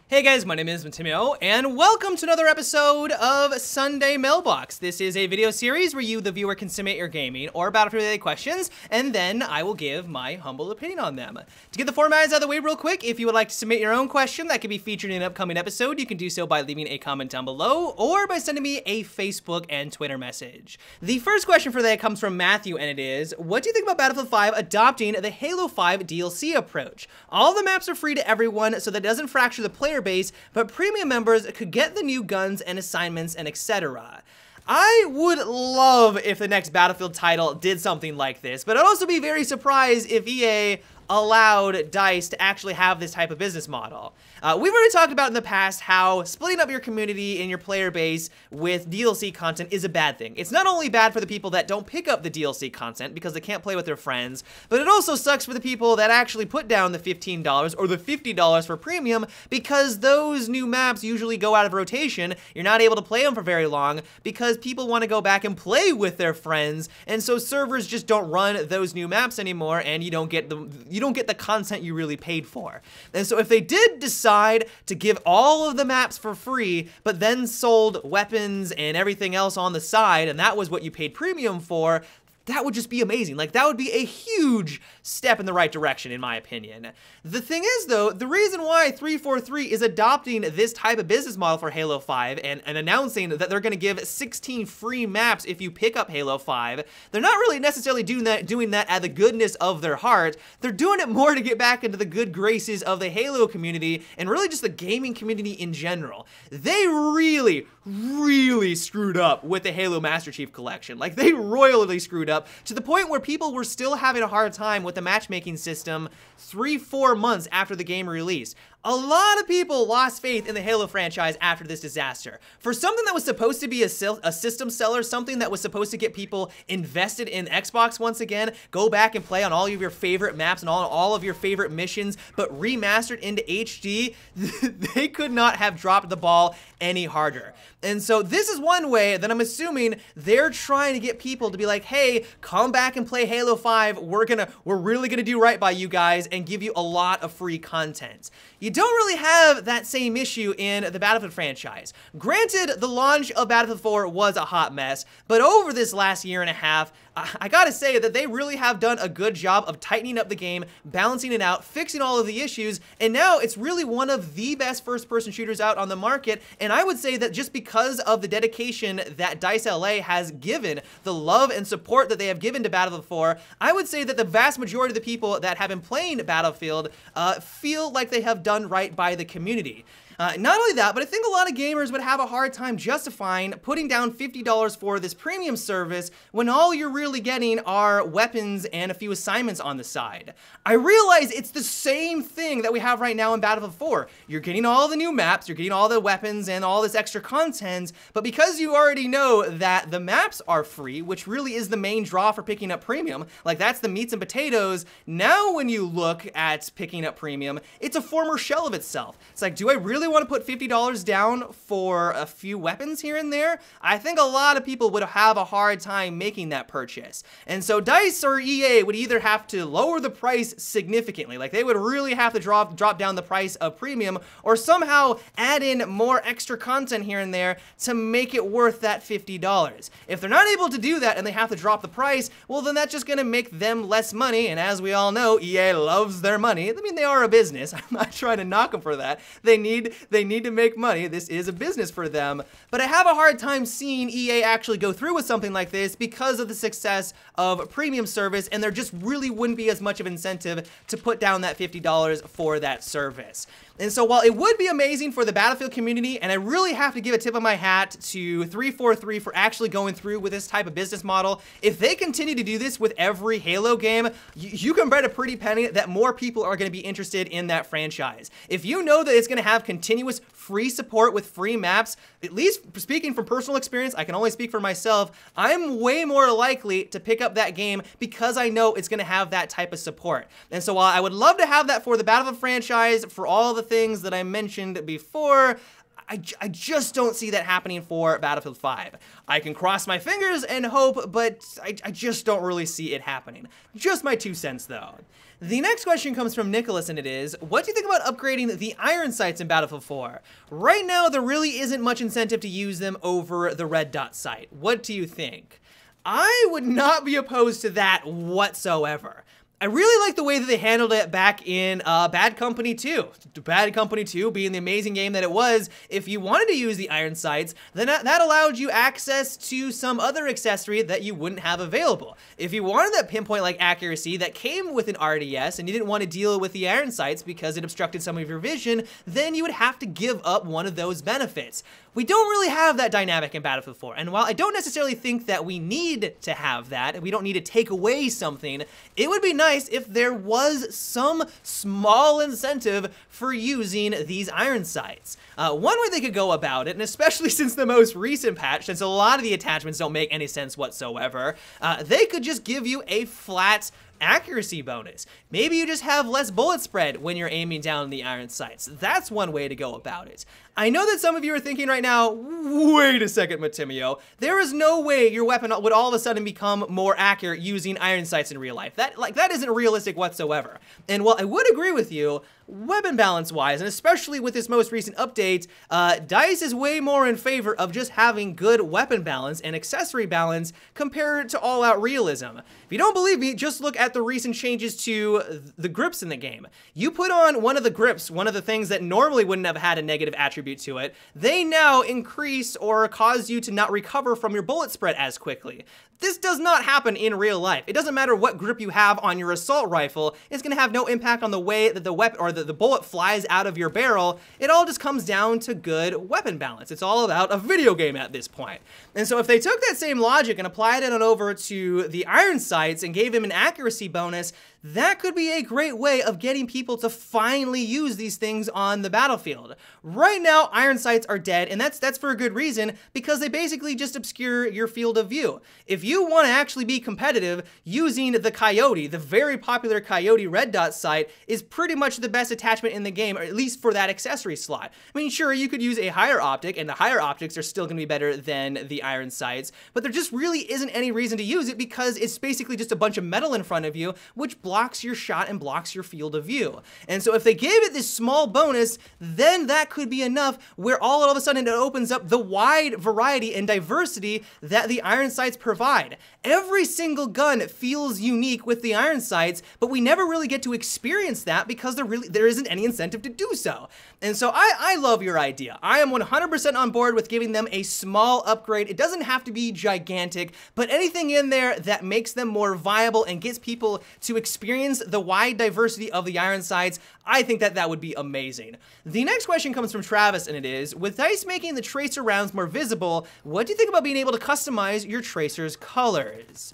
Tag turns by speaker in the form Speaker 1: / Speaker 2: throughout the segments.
Speaker 1: Hey guys, my name is Matimio, and welcome to another episode of Sunday Mailbox. This is a video series where you, the viewer, can submit your gaming or Battlefield-related questions, and then I will give my humble opinion on them. To get the formats out of the way real quick, if you would like to submit your own question that could be featured in an upcoming episode, you can do so by leaving a comment down below, or by sending me a Facebook and Twitter message. The first question for that comes from Matthew, and it is, what do you think about Battlefield 5 adopting the Halo 5 DLC approach? All the maps are free to everyone, so that doesn't fracture the player base, but premium members could get the new guns and assignments and etc. I would love if the next Battlefield title did something like this, but I'd also be very surprised if EA allowed DICE to actually have this type of business model. We've already talked about in the past how splitting up your community and your player base with DLC content is a bad thing. It's not only bad for the people that don't pick up the DLC content because they can't play with their friends, but it also sucks for the people that actually put down the $15 or the $50 for premium because those new maps usually go out of rotation. You're not able to play them for very long because people want to go back and play with their friends, and so servers just don't run those new maps anymore, and you don't get the content you really paid for. And so if they did decide to give all of the maps for free, but then sold weapons and everything else on the side, and that was what you paid premium for, that would just be amazing. Like, that would be a huge step in the right direction, in my opinion. The thing is, though, the reason why 343 is adopting this type of business model for Halo 5 and announcing that they're going to give 16 free maps if you pick up Halo 5, they're not really necessarily doing that out of the goodness of their heart. They're doing it more to get back into the good graces of the Halo community and really just the gaming community in general. They really screwed up with the Halo Master Chief Collection. Like, they royally screwed up to the point where people were still having a hard time with the matchmaking system 3-4 months after the game released. A lot of people lost faith in the Halo franchise after this disaster. For something that was supposed to be a system seller, something that was supposed to get people invested in Xbox once again, go back and play on all of your favorite maps and all of your favorite missions, but remastered into HD, they could not have dropped the ball any harder. And so this is one way that I'm assuming they're trying to get people to be like, hey, come back and play Halo 5. We're really gonna do right by you guys and give you a lot of free content. You don't really have that same issue in the Battlefield franchise. Granted, the launch of Battlefield 4 was a hot mess, but over this last year and a half, I gotta say that they really have done a good job of tightening up the game, balancing it out, fixing all of the issues, and now it's really one of the best first-person shooters out on the market, and I would say that just because of the dedication that DICE LA has given, the love and support that they have given to Battlefield 4, I would say that the vast majority of the people that have been playing Battlefield feel like they have done right by the community. Not only that, but I think a lot of gamers would have a hard time justifying putting down $50 for this premium service when all you're really getting are weapons and a few assignments on the side. I realize it's the same thing that we have right now in Battlefield 4. You're getting all the new maps, you're getting all the weapons and all this extra content, but because you already know that the maps are free, which really is the main draw for picking up premium, like that's the meats and potatoes, now when you look at picking up premium, it's a former shell of itself. It's like, do I really want to put $50 down for a few weapons here and there? I think a lot of people would have a hard time making that purchase. And so DICE or EA would either have to lower the price significantly, like they would really have to drop down the price of premium, or somehow add in more extra content here and there to make it worth that $50. If they're not able to do that and they have to drop the price, well then that's just gonna make them less money, and as we all know, EA loves their money. I mean, they are a business. I'm not trying to knock them for that. They need to make money. This is a business for them. But I have a hard time seeing EA actually go through with something like this because of the success of premium service, and there just really wouldn't be as much of incentive to put down that $50 for that service. And so while it would be amazing for the Battlefield community, and I really have to give a tip of my hat to 343 for actually going through with this type of business model, if they continue to do this with every Halo game, you can bet a pretty penny that more people are going to be interested in that franchise. If you know that it's going to have continuous free support with free maps, at least speaking from personal experience, I can only speak for myself, I'm way more likely to pick up that game because I know it's going to have that type of support. And so while I would love to have that for the Battlefield franchise, for all the things that I mentioned before, I just don't see that happening for Battlefield 5. I can cross my fingers and hope, but I just don't really see it happening. Just my 2 cents, though. The next question comes from Nicholas, and it is, what do you think about upgrading the iron sights in Battlefield 4? Right now, there really isn't much incentive to use them over the red dot sight. What do you think? I would not be opposed to that whatsoever. I really like the way that they handled it back in Bad Company 2. Bad Company 2 being the amazing game that it was, if you wanted to use the iron sights, then that allowed you access to some other accessory that you wouldn't have available. If you wanted that pinpoint-like accuracy that came with an RDS and you didn't want to deal with the iron sights because it obstructed some of your vision, then you would have to give up one of those benefits. We don't really have that dynamic in Battlefield 4, and while I don't necessarily think that we need to have that, and we don't need to take away something, it would be nice if there was some small incentive for using these iron sights. One way they could go about it, and especially since the most recent patch, since a lot of the attachments don't make any sense whatsoever, they could just give you a flat accuracy bonus. Maybe you just have less bullet spread when you're aiming down the iron sights. That's one way to go about it. I know that some of you are thinking right now, wait a second, Matimio, there is no way your weapon would all of a sudden become more accurate using iron sights in real life. That isn't realistic whatsoever. And while I would agree with you, weapon balance wise, and especially with this most recent update, DICE is way more in favor of just having good weapon balance and accessory balance compared to all-out realism. If you don't believe me, just look at the recent changes to the grips in the game. You put on one of the grips, one of the things that normally wouldn't have had a negative attribute to it, they now increase or cause you to not recover from your bullet spread as quickly. This does not happen in real life. It doesn't matter what grip you have on your assault rifle, it's going to have no impact on the way that the weapon or the bullet flies out of your barrel. It all just comes down to good weapon balance. It's all about a video game at this point. And so if they took that same logic and applied it on over to the iron sights and gave him an accuracy bonus, that could be a great way of getting people to finally use these things on the battlefield. Right now, iron sights are dead, and that's for a good reason, because they basically just obscure your field of view. If you want to actually be competitive, using the Coyote, the very popular Coyote red dot sight, is pretty much the best attachment in the game, or at least for that accessory slot. I mean, sure, you could use a higher optic, and the higher optics are still going to be better than the iron sights, but there just really isn't any reason to use it because it's basically just a bunch of metal in front of you, which blocks your shot and blocks your field of view. And so if they gave it this small bonus, then that could be enough where all of a sudden it opens up the wide variety and diversity that the iron sights provide. Every single gun feels unique with the iron sights, but we never really get to experience that because there isn't any incentive to do so. And so I love your idea. I am 100% on board with giving them a small upgrade. It doesn't have to be gigantic, but anything in there that makes them more viable and gets people to experience the wide diversity of the iron sights, I think that would be amazing. The next question comes from Travis, and it is, with DICE making the tracer rounds more visible, what do you think about being able to customize your tracer's colors?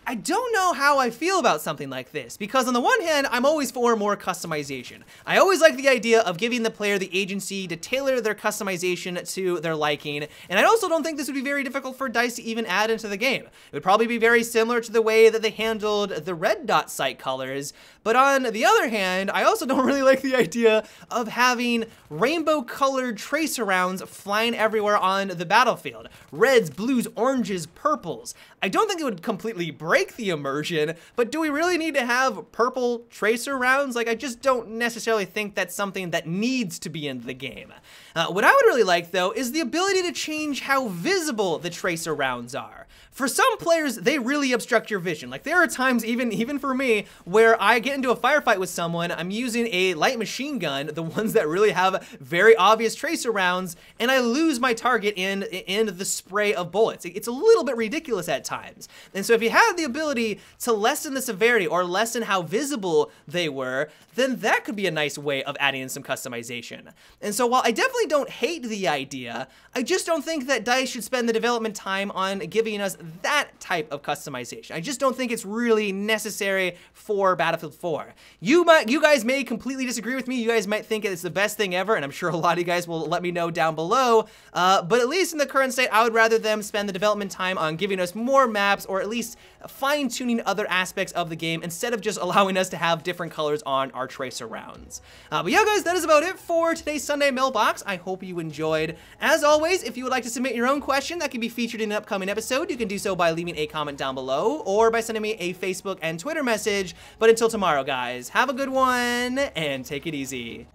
Speaker 1: I don't know how I feel about something like this, because on the one hand, I'm always for more customization. I always like the idea of giving the player the agency to tailor their customization to their liking, and I also don't think this would be very difficult for DICE to even add into the game. It would probably be very similar to the way that they handled the red dot sight colors, but on the other hand, I also don't really like the idea of having rainbow-colored tracer rounds flying everywhere on the battlefield. Reds, blues, oranges, purples. I don't think it would completely break the immersion, but do we really need to have purple tracer rounds? Like, I just don't necessarily think that's something that needs to be in the game. What I would really like, though, is the ability to change how visible the tracer rounds are. For some players, they really obstruct your vision. Like, there are times, even for me, where I get into a firefight with someone, I'm using a light machine gun, the ones that really have very obvious tracer rounds, and I lose my target in the spray of bullets. It's a little bit ridiculous at times. And so if you had the ability to lessen the severity or lessen how visible they were, then that could be a nice way of adding in some customization. And so while I definitely don't hate the idea, I just don't think that DICE should spend the development time on giving us that type of customization. I just don't think it's really necessary for Battlefield 4. You guys may completely disagree with me. You guys might think it's the best thing ever, and I'm sure a lot of you guys will let me know down below. But at least in the current state, I would rather them spend the development time on giving us more maps, or at least fine-tuning other aspects of the game instead of just allowing us to have different colors on our tracer rounds. But yeah, guys, that is about it for today's Sunday Mailbox. I hope you enjoyed. As always, if you would like to submit your own question that can be featured in an upcoming episode, you can do so by leaving a comment down below or by sending me a Facebook and Twitter message. But until tomorrow, guys, have a good one and take it easy.